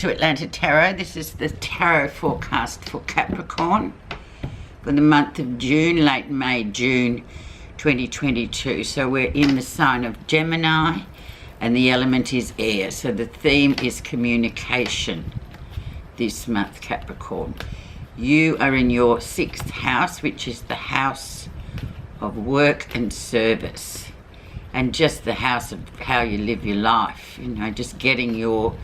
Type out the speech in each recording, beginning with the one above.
To Atlanta Tarot. This is the tarot forecast for Capricorn for the month of June, late May, June 2022. So we're in the sign of Gemini and the element is air. So the theme is communication this month, Capricorn. You are in your 6th house, which is the house of work and service, and just the house of how you live your life, you know, just getting your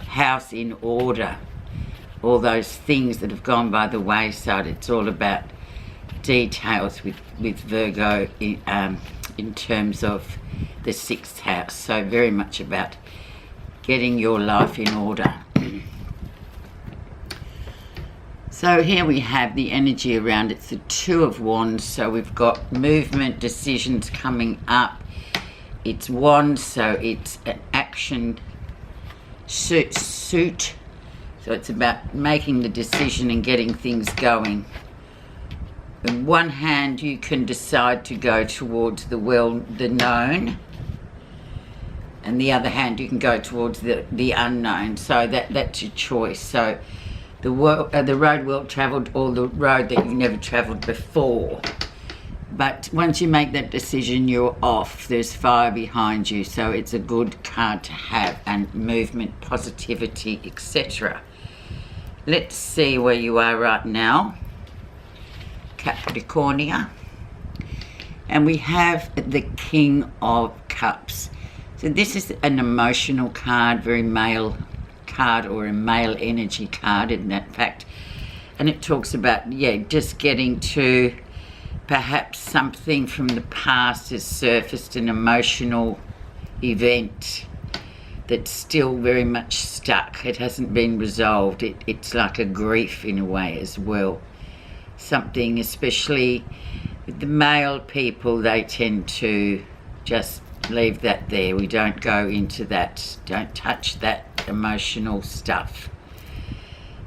house in order, all those things that have gone by the wayside. It's all about details with Virgo in terms of the 6th house, so very much about getting your life in order. So here we have the energy around. It's the 2 of Wands, so we've got movement, decisions coming up. It's Wands, so it's an action suit, so it's about making the decision and getting things going. On one hand, you can decide to go towards the known, and the other hand you can go towards the unknown, so that's your choice. So the road well travelled, or the road that you've never travelled before. But once you make that decision, you're off. There's fire behind you, so it's a good card to have, and movement, positivity, etc. Let's see where you are right now, Capricornia. And we have the King of Cups. So this is an emotional card, very male card, or a male energy card in that fact. And it talks about, just getting to perhaps something from the past has surfaced, an emotional event that's still very much stuck. It hasn't been resolved. It's like a grief in a way as well. Something, especially with the male people, they tend to just leave that there. We don't go into that, don't touch that emotional stuff.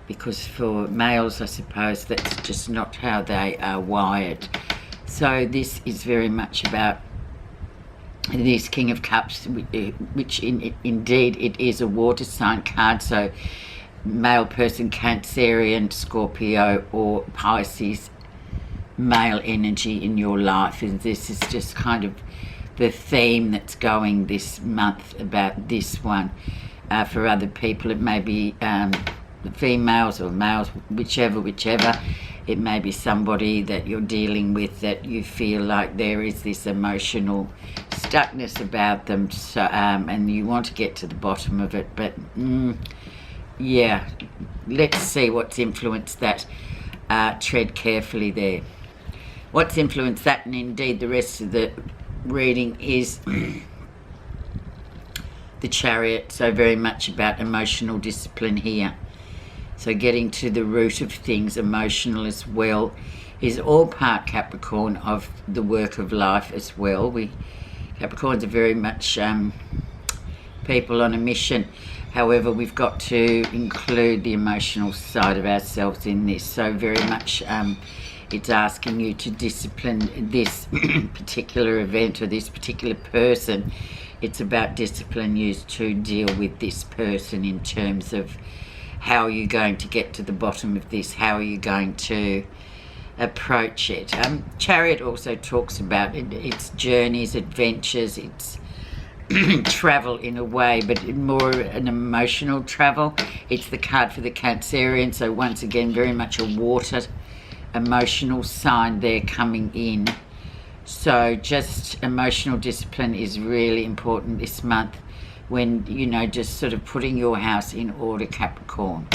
Because for males, I suppose, that's just not how they are wired. So this is very much about this King of Cups, which indeed it is a water sign card. So male person, Cancerian, Scorpio or Pisces, male energy in your life. And this is just kind of the theme that's going this month about this one. For other people, it may be females or males, whichever. It may be somebody that you're dealing with that you feel like there is this emotional stuckness about them, so and you want to get to the bottom of it. But let's see what's influenced that. Tread carefully there. What's influenced that, and indeed the rest of the reading, is the Chariot. So very much about emotional discipline here. So getting to the root of things, emotional as well, is all part, Capricorn, of the work of life as well. Capricorns are very much people on a mission. However, we've got to include the emotional side of ourselves in this. So very much it's asking you to discipline this particular event or this particular person. It's about discipline used to deal with this person in terms of how are you going to get to the bottom of this? How are you going to approach it? Chariot also talks about its journeys, adventures, its travel in a way, but more an emotional travel. It's the card for the Cancerian, so once again very much a water emotional sign there coming in. So just emotional discipline is really important this month, when, just sort of putting your house in order, Capricorn.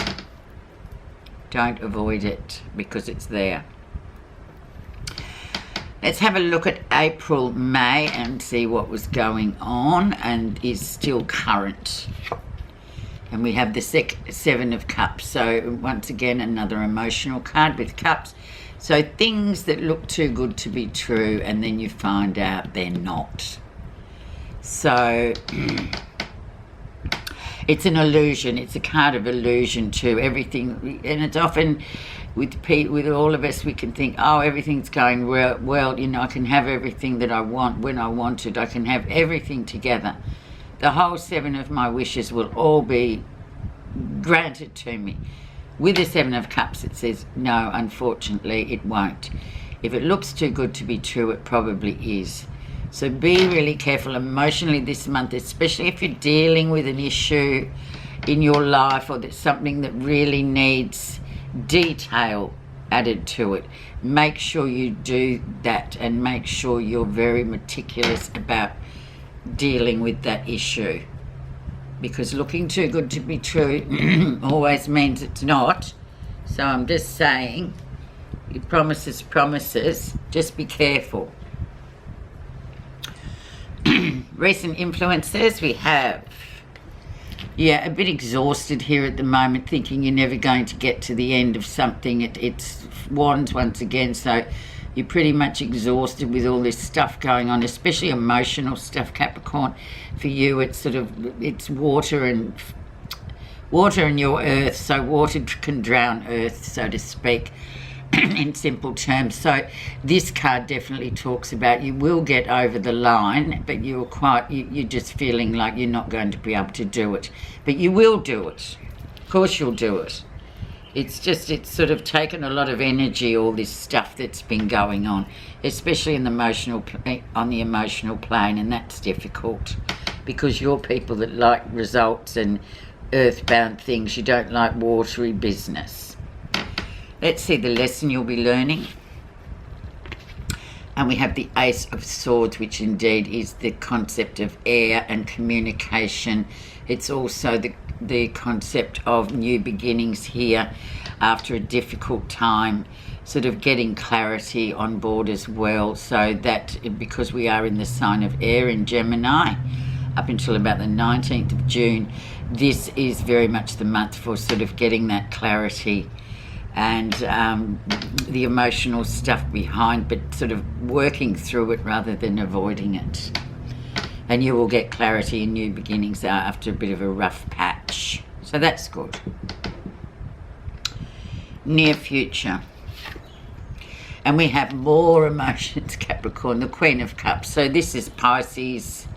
Don't avoid it because it's there. Let's have a look at April, May and see what was going on and is still current. And we have the 7 of Cups. So once again, another emotional card with cups. So things that look too good to be true, and then you find out they're not. So it's an illusion. It's a card of illusion too. Everything, and it's often with all of us, we can think, oh, everything's going well. I can have everything that I want when I want it. I can have everything together. The whole 7 of my wishes will all be grant it to me. With the Seven of Cups, it says, no, unfortunately, it won't. If it looks too good to be true, it probably is. So be really careful emotionally this month, especially if you're dealing with an issue in your life or there's something that really needs detail added to it. Make sure you do that and make sure you're very meticulous about dealing with that issue. Because looking too good to be true always means it's not. So I'm just saying, promises, just be careful. Recent influences, we have, a bit exhausted here at the moment, thinking you're never going to get to the end of something. It's wands once again, so you're pretty much exhausted with all this stuff going on, especially emotional stuff, Capricorn. For you, it's water and your earth, so water can drown earth, so to speak, in simple terms. So this card definitely talks about you will get over the line, but you're just feeling like you're not going to be able to do it. But you will do it. Of course you'll do it. It's sort of taken a lot of energy, all this stuff that's been going on, especially on the emotional plane, and that's difficult because you're people that like results and earthbound things. You don't like watery business. Let's see the lesson you'll be learning. And we have the Ace of Swords, which indeed is the concept of air and communication. It's also the concept of new beginnings here after a difficult time, sort of getting clarity on board as well. So that, because we are in the sign of air in Gemini, up until about the 19th of June, this is very much the month for sort of getting that clarity and the emotional stuff behind, but sort of working through it rather than avoiding it. And you will get clarity and new beginnings after a bit of a rough patch. So that's good. Near future. And we have more emotions, Capricorn, the Queen of Cups. So this is Pisces,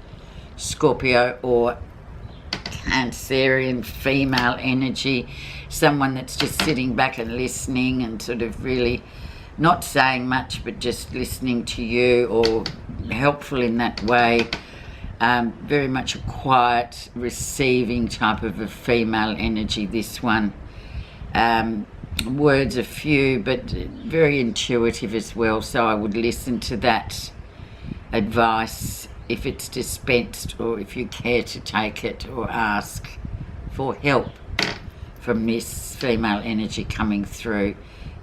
Scorpio, or Cancerian female energy. Someone that's just sitting back and listening and sort of really not saying much, but just listening to you, or helpful in that way. Very much a quiet, receiving type of a female energy, this one. Words are few, but very intuitive as well, so I would listen to that advice if it's dispensed, or if you care to take it or ask for help from this female energy coming through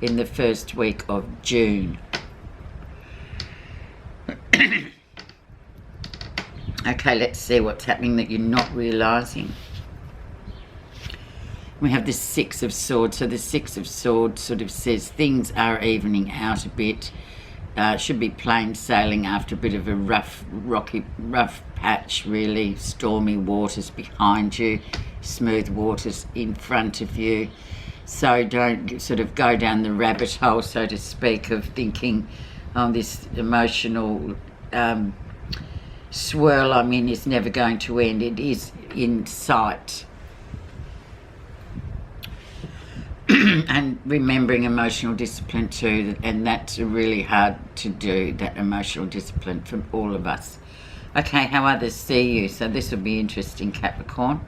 in the first week of June. Okay, let's see what's happening that you're not realising. We have the Six of Swords. So the Six of Swords sort of says things are evening out a bit. Should be plain sailing after a bit of a rough patch, really. Stormy waters behind you, smooth waters in front of you. So don't sort of go down the rabbit hole, so to speak, of thinking, oh, this emotional swirl I'm in is never going to end. It is in sight. And remembering emotional discipline too, and that's really hard to do, that emotional discipline, from all of us. Okay, how others see you. So this will be interesting, Capricorn.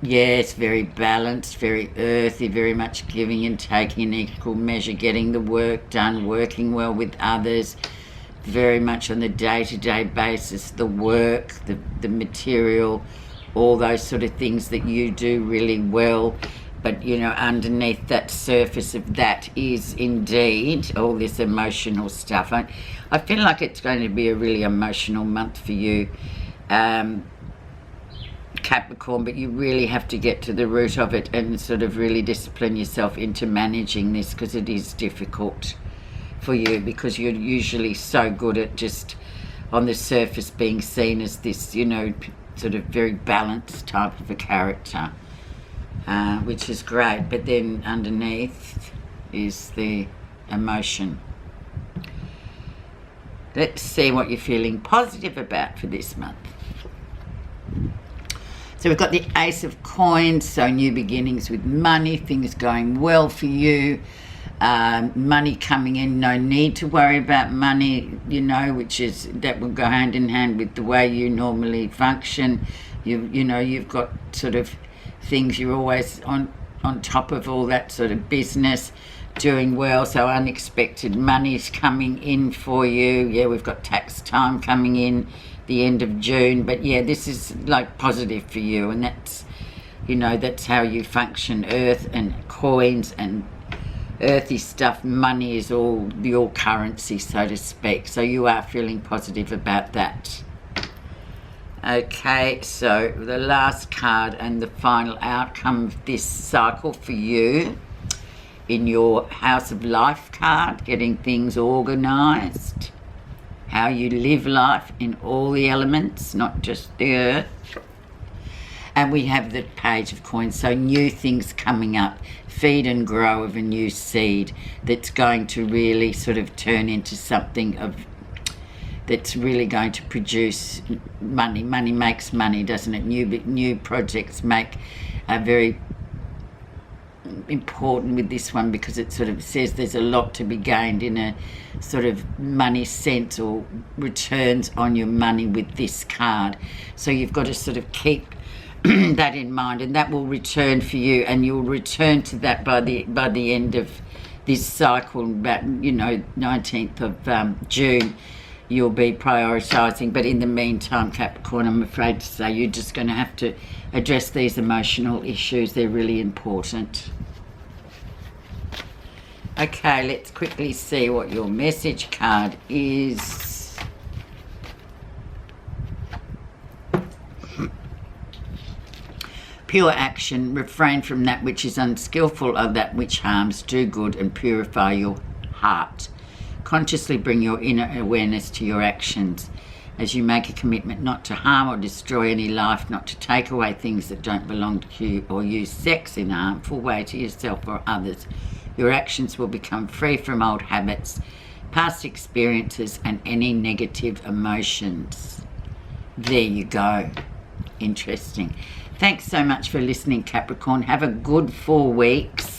Yes, very balanced, very earthy, very much giving and taking in equal measure, getting the work done, working well with others, very much on the day-to-day basis, the work, the material, all those sort of things that you do really well. But, you know, underneath that surface of that is indeed all this emotional stuff. I feel like it's going to be a really emotional month for you, Capricorn, but you really have to get to the root of it and sort of really discipline yourself into managing this, because it is difficult for you, because you're usually so good at just on the surface being seen as this, you know, sort of very balanced type of a character, which is great, but then underneath is the emotion. Let's see what you're feeling positive about for this month. So we've got the Ace of Coins, so new beginnings with money, things going well for you, money coming in, no need to worry about money, you know, that will go hand in hand with the way you normally function. You know, you've got sort of things, you're always on top of all that sort of business, doing well, so unexpected money's coming in for you. Yeah, we've got tax time coming in the end of June, but yeah, this is like positive for you, and that's, you know, that's how you function. Earth and coins and earthy stuff, money is all your currency, so to speak, so you are feeling positive about that. Okay, so the last card and the final outcome of this cycle for you in your House of Life card, getting things organised, how you live life in all the elements, not just the earth. And we have the Page of Coins, so new things coming up, feed and grow of a new seed that's going to really sort of turn into something that's really going to produce money. Money makes money, doesn't it? New projects are very important with this one, because it sort of says there's a lot to be gained in a sort of money sense, or returns on your money with this card. So you've got to sort of keep that in mind, and that will return for you, and you'll return to that by the end of this cycle, about, you know, 19th of June. You'll be prioritising, but in the meantime, Capricorn, I'm afraid to say you're just going to have to address these emotional issues. They're really important. Okay, let's quickly see what your message card is. Pure action, refrain from that which is unskillful or that which harms, do good and purify your heart. Consciously bring your inner awareness to your actions as you make a commitment not to harm or destroy any life, not to take away things that don't belong to you, or use sex in a harmful way to yourself or others. Your actions will become free from old habits, past experiences, and any negative emotions. There you go. Interesting. Thanks so much for listening, Capricorn. Have a good 4 weeks.